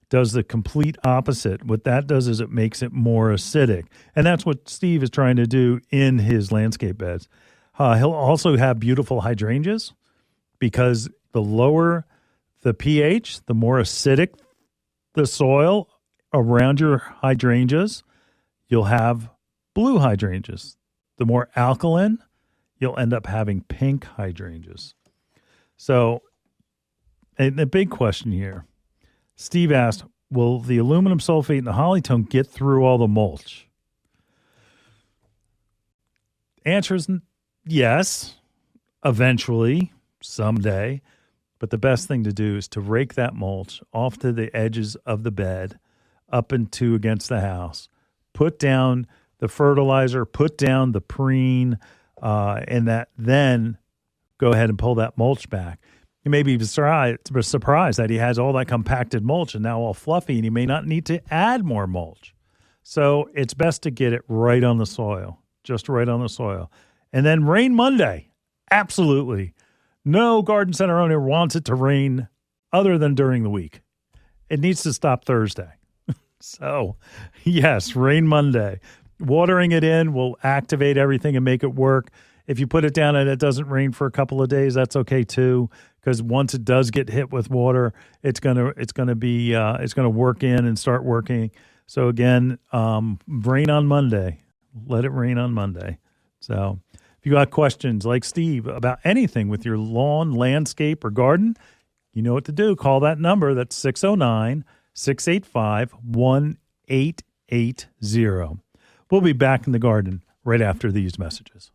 does the complete opposite. What that does is it makes it more acidic. And that's what Steve is trying to do in his landscape beds. He'll also have beautiful hydrangeas because the lower the pH, the more acidic the soil around your hydrangeas, you'll have blue hydrangeas. The more alkaline, you'll end up having pink hydrangeas. So, and the big question here, Steve asked, will the aluminum sulfate and the Hollytone get through all the mulch? Answer is yes, eventually, someday. But the best thing to do is to rake that mulch off to the edges of the bed, up into against the house. Put down the fertilizer, put down the preen, and then go ahead and pull that mulch back. You may be surprised that he has all that compacted mulch and now all fluffy, and he may not need to add more mulch. So it's best to get it right on the soil, just right on the soil. And then rain Monday. Absolutely. No garden center owner wants it to rain other than during the week. It needs to stop Thursday. So, yes, rain Monday. Watering it in will activate everything and make it work. If you put it down and it doesn't rain for a couple of days, that's okay too. Because once it does get hit with water, it's gonna work in and start working. So again, rain on Monday. Let it rain on Monday. So if you got questions like Steve about anything with your lawn, landscape, or garden, you know what to do. Call that number. That's 609-685-1880. We'll be back in the garden right after these messages.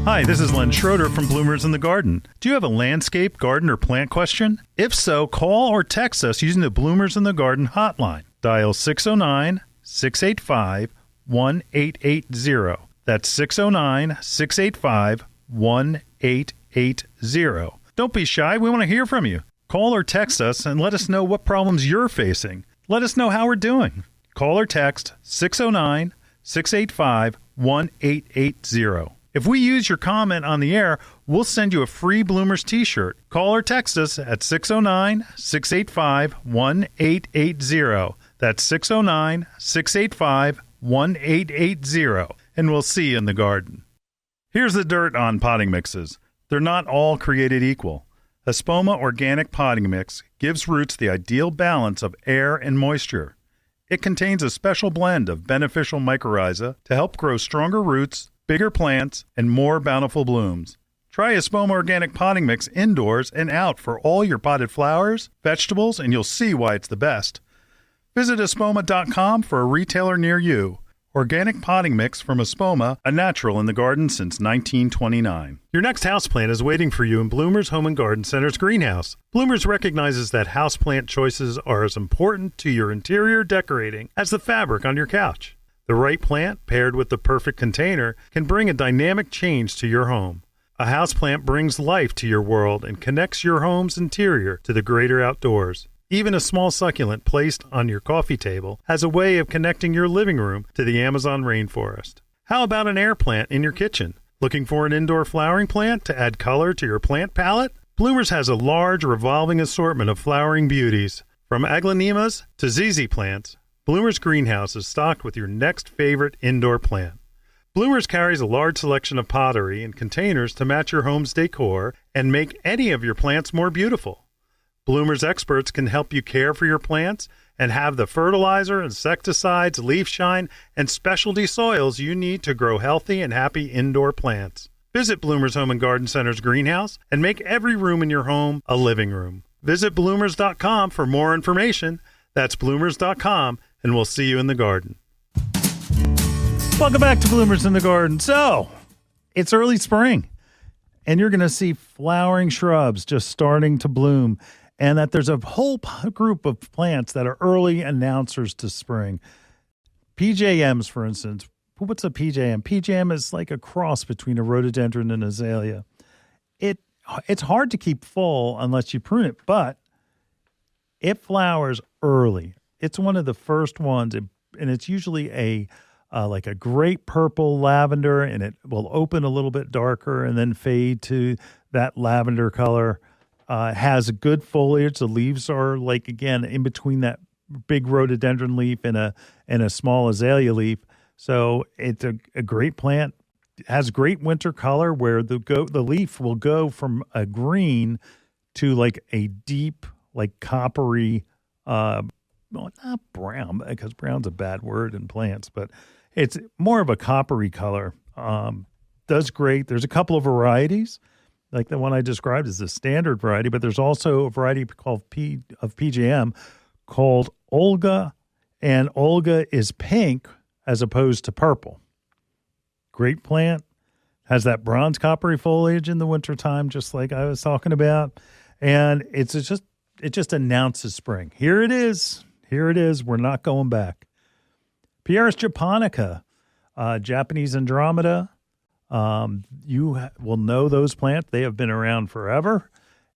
Hi, this is Len Schroeder from Bloomers in the Garden. Do you have a landscape, garden, or plant question? If so, call or text us using the Bloomers in the Garden hotline. Dial 609-685-1880. That's 609-685-1880. Don't be shy. We want to hear from you. Call or text us and let us know what problems you're facing. Let us know how we're doing. Call or text 609-685-1880. If we use your comment on the air, we'll send you a free Bloomers t-shirt. Call or text us at 609-685-1880. That's 609-685-1880. And we'll see you in the garden. Here's the dirt on potting mixes. They're not all created equal. Espoma Organic Potting Mix gives roots the ideal balance of air and moisture. It contains a special blend of beneficial mycorrhiza to help grow stronger roots, bigger plants, and more bountiful blooms. Try Espoma Organic Potting Mix indoors and out for all your potted flowers, vegetables, and you'll see why it's the best. Visit espoma.com for a retailer near you. Organic potting mix from Espoma, a natural in the garden since 1929. Your next houseplant is waiting for you in Bloomers Home and Garden Center's greenhouse. Bloomers recognizes that houseplant choices are as important to your interior decorating as the fabric on your couch. The right plant, paired with the perfect container, can bring a dynamic change to your home. A houseplant brings life to your world and connects your home's interior to the greater outdoors. Even a small succulent placed on your coffee table has a way of connecting your living room to the Amazon rainforest. How about an air plant in your kitchen? Looking for an indoor flowering plant to add color to your plant palette? Bloomers has a large revolving assortment of flowering beauties. From aglaonemas to ZZ plants, Bloomers Greenhouse is stocked with your next favorite indoor plant. Bloomers carries a large selection of pottery and containers to match your home's decor and make any of your plants more beautiful. Bloomers experts can help you care for your plants and have the fertilizer, insecticides, leaf shine, and specialty soils you need to grow healthy and happy indoor plants. Visit Bloomers Home and Garden Center's greenhouse and make every room in your home a living room. Visit bloomers.com for more information. That's bloomers.com, and we'll see you in the garden. Welcome back to Bloomers in the Garden. So, it's early spring, and you're going to see flowering shrubs just starting to bloom, and that there's a whole group of plants that are early announcers to spring. PJMs, for instance. What's a PJM? PJM is like a cross between a rhododendron and azalea. It's hard to keep full unless you prune it, but it flowers early. It's one of the first ones, and it's usually like a great purple lavender, and it will open a little bit darker and then fade to that lavender color. It has good foliage. The leaves are like, again, in between that big rhododendron leaf and a small azalea leaf. So it's a great plant. It has great winter color where the leaf will go from a green to like a deep, like coppery, well, not brown, because brown's a bad word in plants, but it's more of a coppery color. Does great. There's a couple of varieties. Like the one I described is the standard variety, but there's also a variety called PJM called Olga, and Olga is pink as opposed to purple. Great plant. Has that bronze coppery foliage in the wintertime, just like I was talking about. And it just announces spring. Here it is. Here it is. We're not going back. Pieris japonica, Japanese Andromeda. You will know those plants. They have been around forever,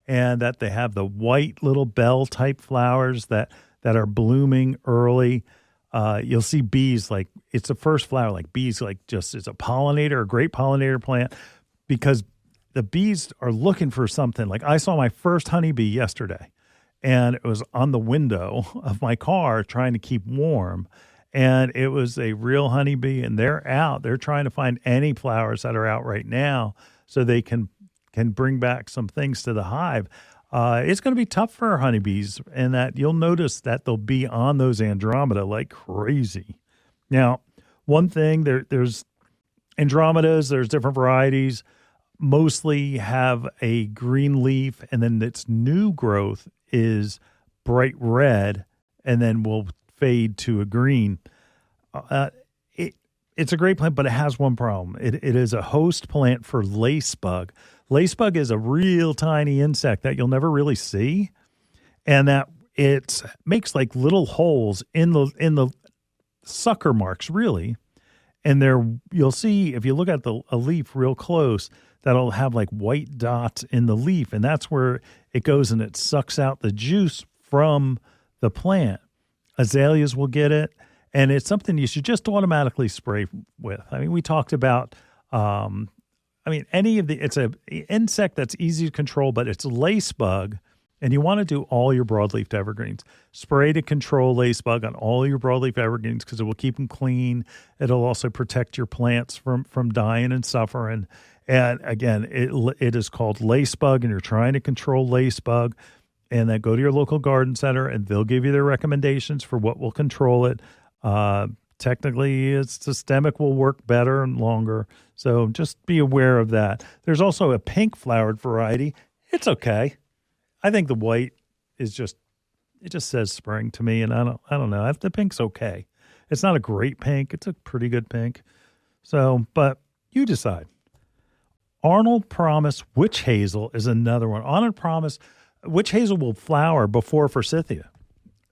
and that they have the white little bell-type flowers that are blooming early. You'll see bees, like it's the first flower, like bees, like just it's a pollinator, a great pollinator plant, because the bees are looking for something. Like I saw my first honeybee yesterday, and it was on the window of my car trying to keep warm. And it was a real honeybee, and they're out. They're trying to find any flowers that are out right now so they can bring back some things to the hive. It's going to be tough for honeybees, and that you'll notice that they'll be on those Andromeda like crazy. Now, one thing, there's Andromedas, there's different varieties, mostly have a green leaf, and then its new growth is bright red, and then will fade to a green. It's a great plant, but it has one problem. It is a host plant for lacebug. Lacebug is a real tiny insect that you'll never really see, and that it makes like little holes in the sucker marks, really. And you'll see if you look at a leaf real close, that'll have like white dots in the leaf, and that's where it goes and it sucks out the juice from the plant. Azaleas will get it, and it's something you should just automatically spray with. I mean, we talked about, it's an insect that's easy to control, but it's lacebug, and you want to do all your broadleaf evergreens. Spray to control lacebug on all your broadleaf evergreens because it will keep them clean. It'll also protect your plants from dying and suffering. And again, it is called lacebug, and you're trying to control lacebug. And then go to your local garden center, and they'll give you their recommendations for what will control it. Technically, its systemic will work better and longer. So just be aware of that. There's also a pink flowered variety. It's okay. I think the white is just says spring to me, and I don't know. The pink's okay. It's not a great pink. It's a pretty good pink. So, but you decide. Arnold Promise Witch Hazel is another one. Arnold Promise Witch hazel will flower before forsythia,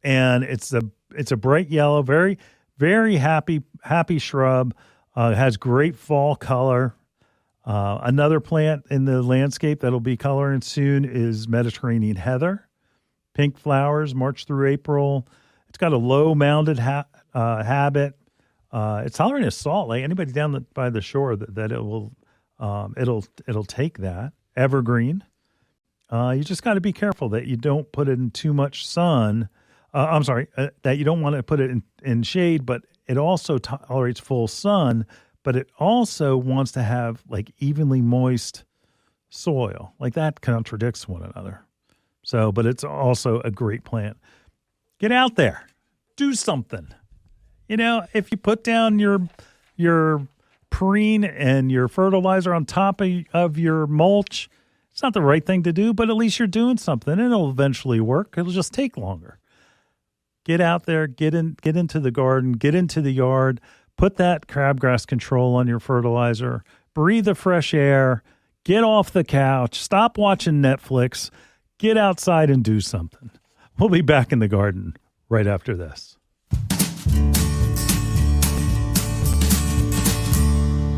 and it's a bright yellow, very, very happy shrub. Has great fall color. Another plant in the landscape that'll be coloring soon is Mediterranean heather. Pink flowers March through April. It's got a low mounded habit. It's tolerant of salt. Like anybody down by the shore that it will, it'll take that. Evergreen. You just got to be careful that you don't put it in too much sun. That you don't want to put it in shade, but it also tolerates full sun, but it also wants to have like evenly moist soil. Like that contradicts one another. So, but it's also a great plant. Get out there. Do something. You know, if you put down your preen and your fertilizer on top of your mulch, it's not the right thing to do, but at least you're doing something, and it'll eventually work. It'll just take longer. Get out there, get into the garden, get into the yard, put that crabgrass control on your fertilizer, breathe the fresh air, get off the couch, stop watching Netflix, get outside and do something. We'll be back in the garden right after this.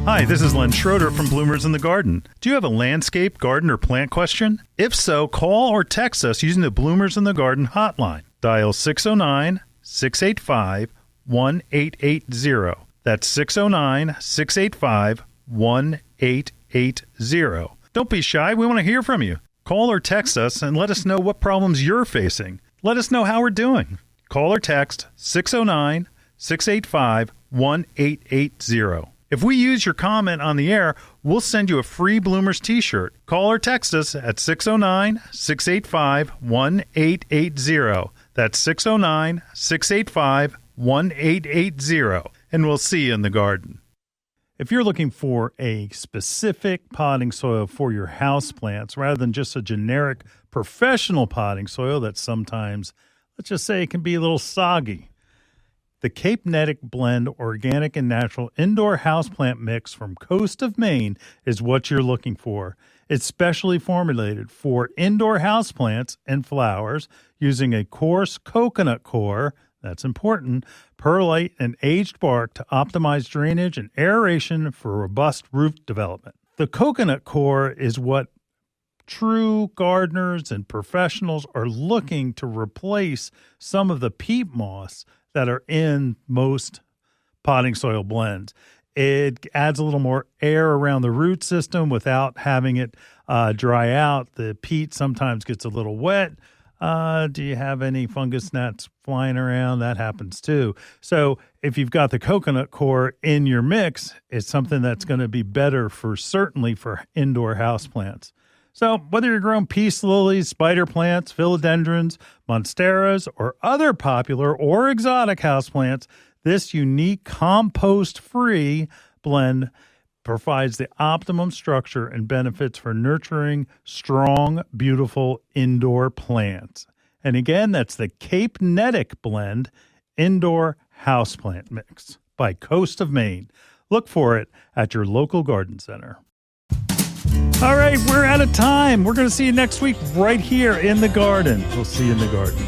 Hi, this is Len Schroeder from Bloomers in the Garden. Do you have a landscape, garden, or plant question? If so, call or text us using the Bloomers in the Garden hotline. Dial 609-685-1880. That's 609-685-1880. Don't be shy. We want to hear from you. Call or text us and let us know what problems you're facing. Let us know how we're doing. Call or text 609-685-1880. If we use your comment on the air, we'll send you a free Bloomers t-shirt. Call or text us at 609-685-1880. That's 609-685-1880. And we'll see you in the garden. If you're looking for a specific potting soil for your houseplants, rather than just a generic professional potting soil that sometimes, let's just say, it can be a little soggy, the Cape Nedic Blend Organic and Natural Indoor Houseplant Mix from Coast of Maine is what you're looking for. It's specially formulated for indoor houseplants and flowers using a coarse coconut core, that's important, perlite and aged bark to optimize drainage and aeration for robust root development. The coconut core is what true gardeners and professionals are looking to replace some of the peat moss that are in most potting soil blends. It adds a little more air around the root system without having it dry out. The peat sometimes gets a little wet. Do you have any fungus gnats flying around? That happens too. So if you've got the coconut core in your mix, it's something that's going to be better certainly for indoor houseplants. So whether you're growing peace lilies, spider plants, philodendrons, monsteras, or other popular or exotic houseplants, this unique compost-free blend provides the optimum structure and benefits for nurturing strong, beautiful indoor plants. And again, that's the Cape Nedic Blend Indoor Houseplant Mix by Coast of Maine. Look for it at your local garden center. All right, we're out of time. We're going to see you next week right here in the garden. We'll see you in the garden.